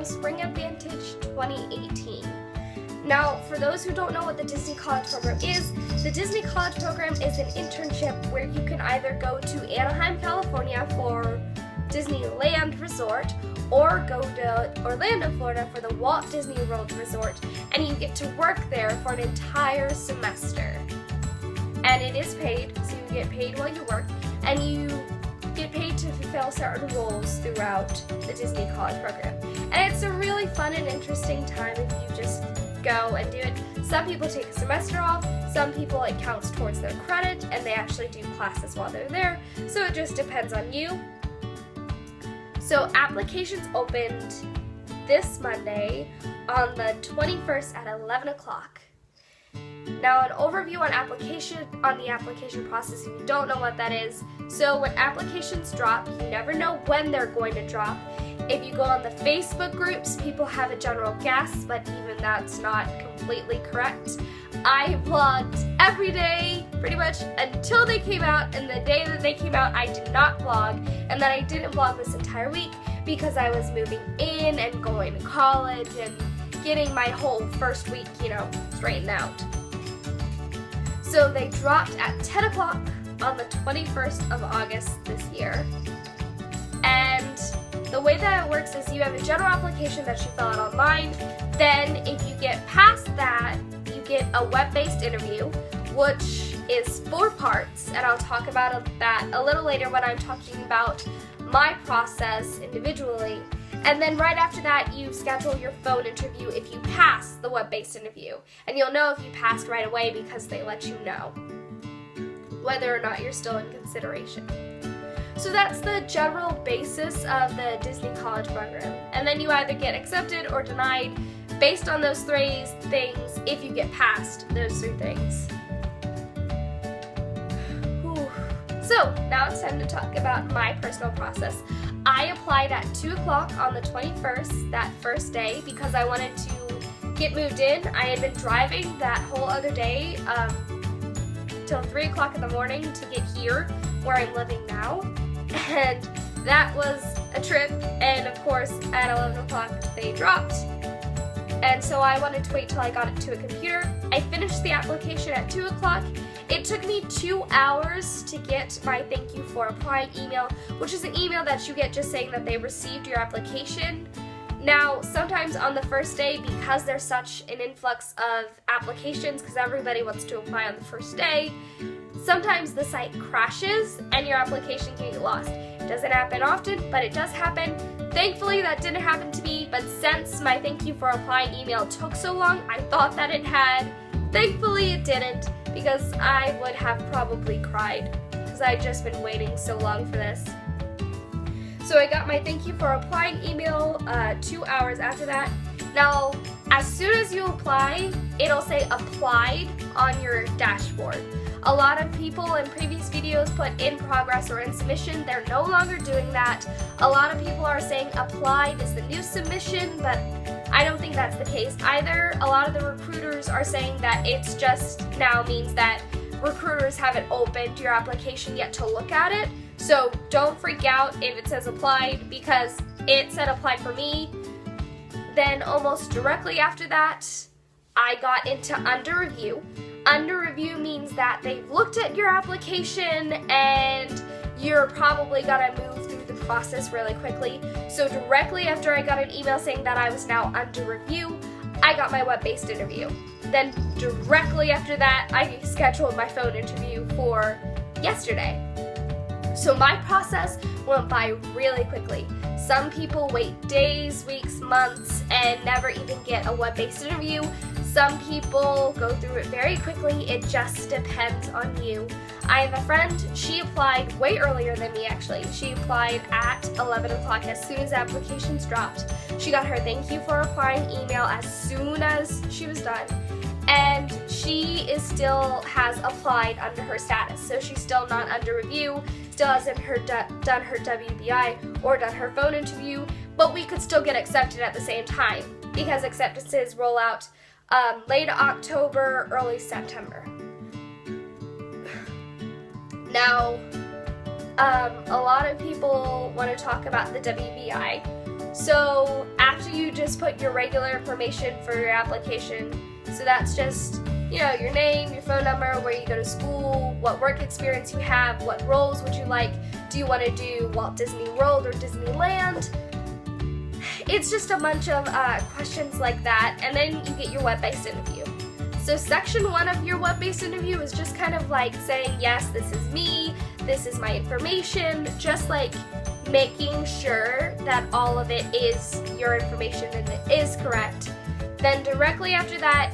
Spring Advantage 2018. Now, for those who don't know what the Disney College Program is, the Disney College Program is an internship where you can either go to Anaheim, California for Disneyland Resort, or go to Orlando, Florida for the Walt Disney World Resort, and you get to work there for an entire semester. And it is paid, so you get paid while you work, and you get paid to fulfill certain roles throughout the Disney College Program. And it's a really fun and interesting time if you just go and do it. Some people take a semester off, some people it counts towards their credit, and they actually do classes while they're there, so it just depends on you. So applications opened this Monday on the 21st at 11 o'clock. Now, an overview on the application process if you don't know what that is. So when applications drop, you never know when they're going to drop. If you go on the Facebook groups, people have a general guess, but even that's not completely correct. I vlogged every day, pretty much, until they came out, and the day that they came out, I did not vlog, and then I didn't vlog this entire week because I was moving in and going to college and getting my whole first week, straightened out. So they dropped at 10 o'clock on the 21st of August this year. And the way that it works is you have a general application that you fill out online. Then if you get past that, you get a web-based interview, which is 4 parts. And I'll talk about that a little later when I'm talking about my process individually. And then right after that, you schedule your phone interview if you pass the web-based interview. And you'll know if you passed right away because they let you know whether or not you're still in consideration. So that's the general basis of the Disney College Program. And then you either get accepted or denied based on those 3 things if you get past those 3 things. Whew. So now it's time to talk about my personal process. I applied at 2 o'clock on the 21st, that first day, because I wanted to get moved in. I had been driving that whole other day till 3 o'clock in the morning to get here where I'm living now. And that was a trip, and of course at 11 o'clock they dropped. And so I wanted to wait till I got it to a computer. I finished the application at 2 o'clock. It took me 2 hours to get my thank you for applying email, which is an email that you get just saying that they received your application. Now, sometimes on the first day, because there's such an influx of applications, because everybody wants to apply on the first day, sometimes the site crashes and your application can get lost. It doesn't happen often, but it does happen. Thankfully, that didn't happen to me, but since my thank you for applying email took so long, I thought that it had. Thankfully, it didn't, because I would have probably cried, because I'd just been waiting so long for this. So I got my thank you for applying email 2 hours after that. Now, as soon as you apply, it'll say applied on your dashboard. A lot of people in previous videos put in progress or in submission. They're no longer doing that. A lot of people are saying applied is the new submission, but I don't think that's the case either. A lot of the recruiters are saying that it's just now means that recruiters haven't opened your application yet to look at it. So don't freak out if it says applied, because it said applied for me. Then almost directly after that, I got into under review. Under review means that they've looked at your application and you're probably gonna move through the process really quickly. So directly after I got an email saying that I was now under review, I got my web-based interview. Then directly after that, I scheduled my phone interview for yesterday. So my process went by really quickly. Some people wait days, weeks, months, and never even get a web-based interview. Some people go through it very quickly. It just depends on you. I have a friend, she applied way earlier than me actually. She applied at 11 o'clock as soon as applications dropped. She got her thank you for applying email as soon as she was done. And she still has applied under her status. So she's still not under review, still hasn't done her WBI or done her phone interview, but we could still get accepted at the same time because acceptances roll out late October, early September. Now, a lot of people want to talk about the WBI. So after you just put your regular information for your application, so that's just, you know, your name, your phone number, where you go to school, what work experience you have, what roles would you like, do you want to do Walt Disney World or Disneyland? It's just a bunch of questions like that, and then you get your web-based interview. So section 1 of your web-based interview is just kind of like saying, yes, this is me, this is my information, just like making sure that all of it is your information and it is correct. Then directly after that,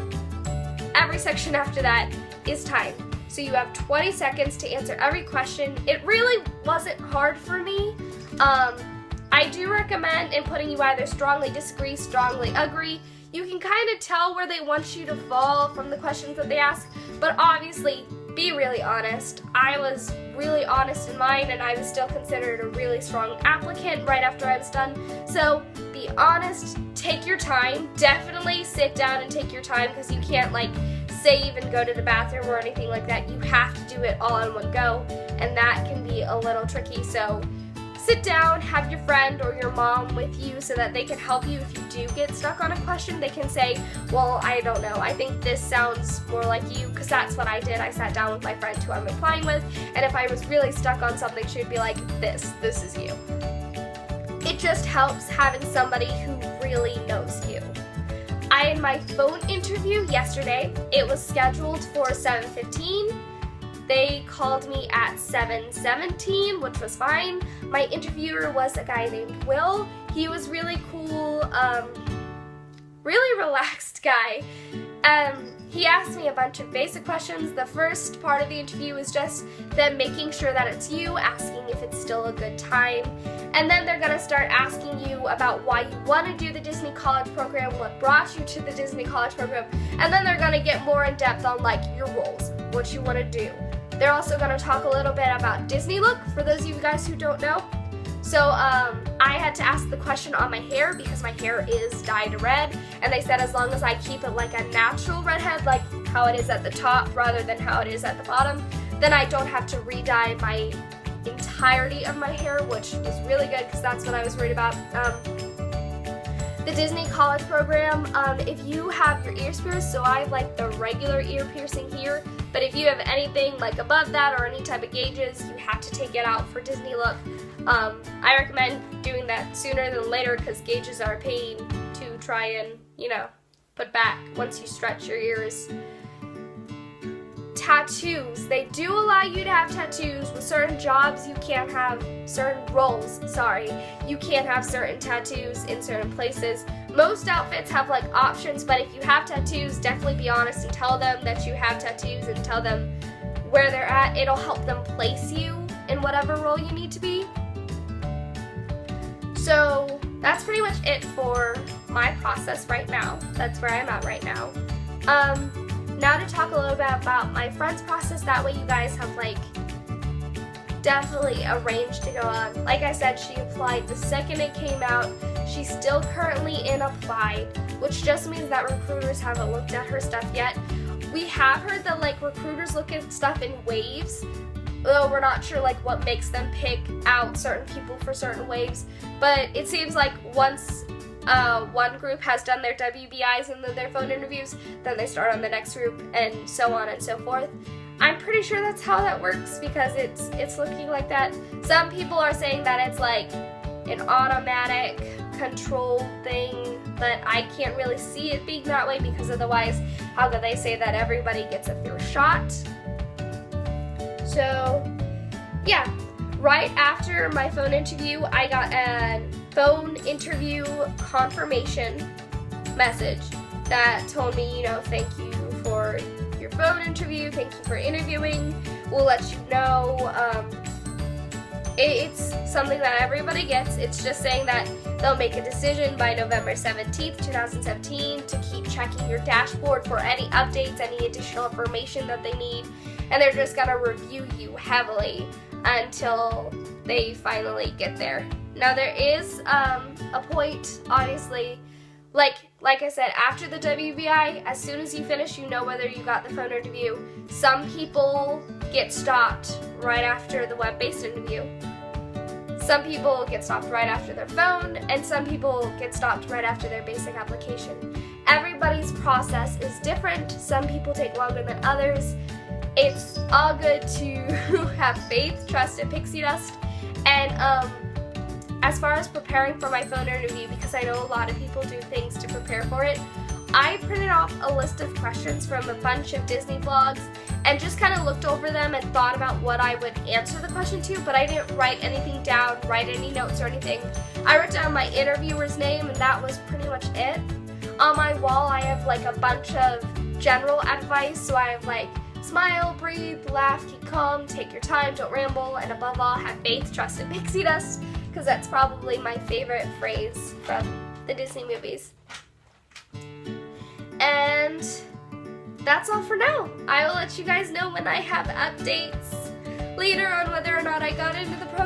every section after that is time. So you have 20 seconds to answer every question. It really wasn't hard for me. I do recommend inputting you either strongly disagree, strongly agree. You can kind of tell where they want you to fall from the questions that they ask, but obviously be really honest. I was really honest in mine, and I was still considered a really strong applicant right after I was done. So be honest, take your time, definitely sit down and take your time, because you can't like save and go to the bathroom or anything like that. You have to do it all in one go, and that can be a little tricky. So sit down, have your friend or your mom with you so that they can help you if you do get stuck on a question. They can say, well, I don't know, I think this sounds more like you, because that's what I did. I sat down with my friend who I'm applying with, and if I was really stuck on something, she would be like, this is you. It just helps having somebody who really knows you. I had my phone interview yesterday. It was scheduled for 7:15. They called me at 7:17, which was fine. My interviewer was a guy named Will. He was really cool, really relaxed guy. He asked me a bunch of basic questions. The first part of the interview is just them making sure that it's you, asking if it's still a good time. And then they're gonna start asking you about why you wanna do the Disney College Program, what brought you to the Disney College Program, and then they're gonna get more in depth on like your roles, what you wanna do. They're also gonna talk a little bit about Disney look, for those of you guys who don't know. So I had to ask the question on my hair because my hair is dyed red, and they said as long as I keep it like a natural redhead, like how it is at the top rather than how it is at the bottom, then I don't have to re-dye my entirety of my hair, which was really good because that's what I was worried about. The Disney College Program, if you have your ears pierced, so I have like the regular ear piercing here, but if you have anything like above that or any type of gauges, you have to take it out for Disney look. I recommend doing that sooner than later because gauges are a pain to try and, you know, put back once you stretch your ears. Tattoos. They do allow you to have tattoos. With certain jobs, you can't have certain roles, you can't have certain tattoos in certain places. Most outfits have like options, but if you have tattoos, definitely be honest and tell them that you have tattoos and tell them where they're at. It'll help them place you in whatever role you need to be. So that's pretty much it for my process right now. That's where I'm at right now. Now to talk a little bit about my friend's process, that way you guys have like definitely a range to go on. Like I said, she applied the second it came out. She's still currently in applied, which just means that recruiters haven't looked at her stuff yet. We have heard that like recruiters look at stuff in waves, though we're not sure like what makes them pick out certain people for certain waves. But it seems like once one group has done their WBIs and then their phone interviews, then they start on the next group and so on and so forth. I'm pretty sure that's how that works because it's looking like that. Some people are saying that it's like an automatic control thing, but I can't really see it being that way because otherwise how could they say that everybody gets a fair shot? So yeah, right after my phone interview, I got a phone interview confirmation message that told me, you know, thank you for your phone interview, thank you for interviewing, we'll let you know. It's something that everybody gets. It's just saying that they'll make a decision by November 17th, 2017 to keep checking your dashboard for any updates, any additional information that they need, and they're just gonna review you heavily until they finally get there. Now there is a point, obviously, like I said, after the WBI, as soon as you finish, you know whether you got the phone interview. Some people get stopped right after the web-based interview. Some people get stopped right after their phone, and some people get stopped right after their basic application. Everybody's process is different. Some people take longer than others. It's all good to have faith, trust, and pixie dust. And as far as preparing for my phone interview, because I know a lot of people do things to prepare for it, I printed off a list of questions from a bunch of Disney vlogs and just kind of looked over them and thought about what I would answer the question to, but I didn't write anything down, write any notes or anything. I wrote down my interviewer's name, and that was pretty much it. On my wall, I have like a bunch of general advice, so I have like smile, breathe, laugh, keep calm, take your time, don't ramble, and above all, have faith, trust, and pixie dust, because that's probably my favorite phrase from the Disney movies. And that's all for now. I will let you guys know when I have updates later on whether or not I got into the program.